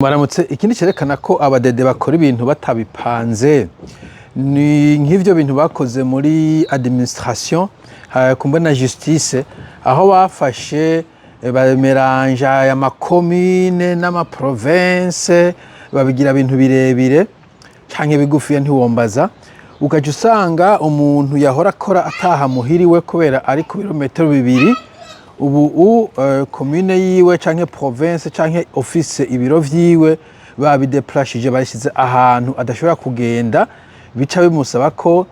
Maramutse ikindi cerekana ko abadede bakora ibintu batabipanze ni nk'ivyo bintu bakoze muri administration kumbe na justice aho bafashe bameranja ya makomine n'ama province babigira ibintu birebire canke bigufiye ntiwombaza ugaca usanga umuntu yahora akora ataha muhiriwe kubera ari ku birometero bibiri ubu commune yiwe canke province canke office ibiro vyiwe babideplashije bashize ahantu adashobora kugenda bica bimusaba ko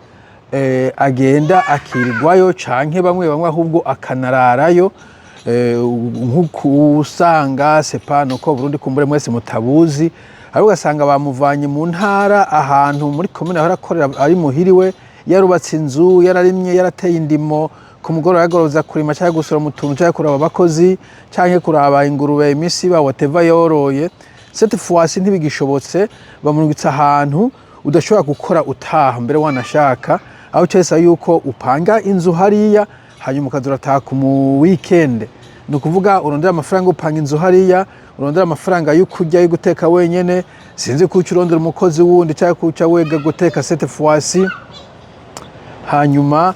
agenda akirirwayo canke bamwe ahubwo akanararayo nkuko usanga sepano ko Burundi kumbure mwese mutabuzi ari ugasanga bamuvanye mu ntara ahantu muri commune ahora akorera ari muhiriwe yarubatse inzu yararimye yarateye indimo ku mugoroba yagoroza kurima cyangwa gusura mu tuntu cyangwa kuraba abakozi cyangwa kuraba ingurube imisi ba whatever yoroye cette fois ntibigishobotse bamurungitse ahantu udashobora gukora utaha mbere wanashaka aho cyese yuko upanga inzu hariya hanyuma ukazurataha ku mu weekend no kuvuga urondera amafaranga upanga inzu hariya urondera amafaranga yo kujya yo guteka wenyene sinzi ko urondera umukozi wundi cyangwa kuca wega guteka cette fois hanyuma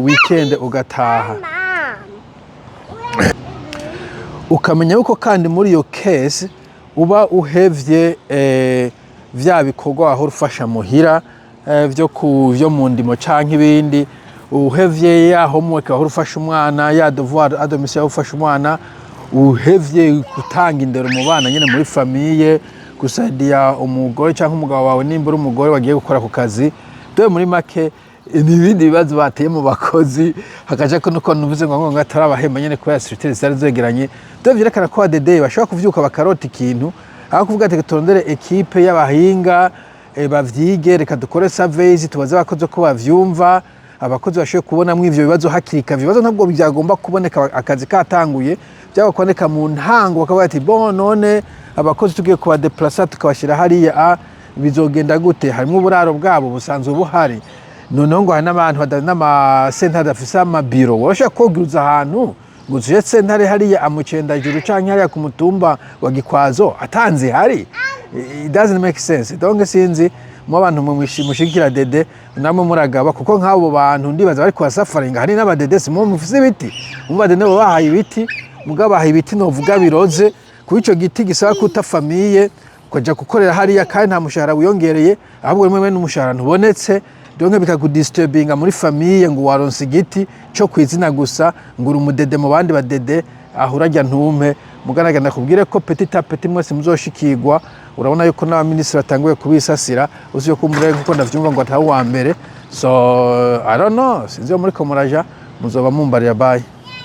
weekend ugataha ukamenya yuko kandi muri iyo case uba uhevye vya bikorwa aho ufasha muhira vyo mu ndimo canke ibindi uhevye ya homework aho ufasha umwana ya devoir à domicile aho ufasha umwana uhevye gutanga indero mu bana nyene muri famille gusaidia umugore canke umugabo wawe nimbura umugore wagiye gukora ku kazi dore muri make ibindi bibazo bateye mu bakozi hakaja ko nuko nuvuze ngo atarabahemba nyene ko ya structure zari zegeranye dovyerekana ko ADD bashobora kuvyuka bakarota ikintu aho kuvuga ati turondere equipe y'abahinga bavyige reka dukore surveys tubaze abakozi ko bavyumva abakozi bashoboye kubonamwo ivyo bibazo hakirika ibibazo ntabwo byagomba kuboneka akazi katanguye byabakoboneka mu ntango bakavuga ati bon none abakozi tugiye kuba deplacer tukabashira hariya bizogenda gute harimo uburaro bwabo busanzwe buhari noneho ngo hari n'abantu n'amasentare afise amabiro washaka koguruza ahantu ngo tuje sentare hariya amucendajuru canke hariya ku mutumba wa Gikwazo atanze hari it doesn't make sense donc sinzi mu abantu mushikira dede namwe muragaba kuko nk'abo bantu ndibaza bari kwa safaringa hari n'abadede simo mufise ibiti umubade nabo bahaye ibiti mugabo bahaye ibiti novuga biroze ku ico giti gisaba kuta famille koja gukorera hariya kandi nta mushahara wiyongereye ahubwo rimwe n'umushahara ntubonetse donc bikakudisturbinga muri famille ngo waronse igiti cyo kwizina gusa ngo uri umudede mu bandi badede ahurajya ntumpe mugaragana kubwire ko petit à petit mwese muzoshikirwa urabona yuko n'abaministri batanguye kubisasira uziyo kumure kuko ndavyumva ngo atawa mbere so I don't know sinzi muri ko muraja muzoba mumbarira bye.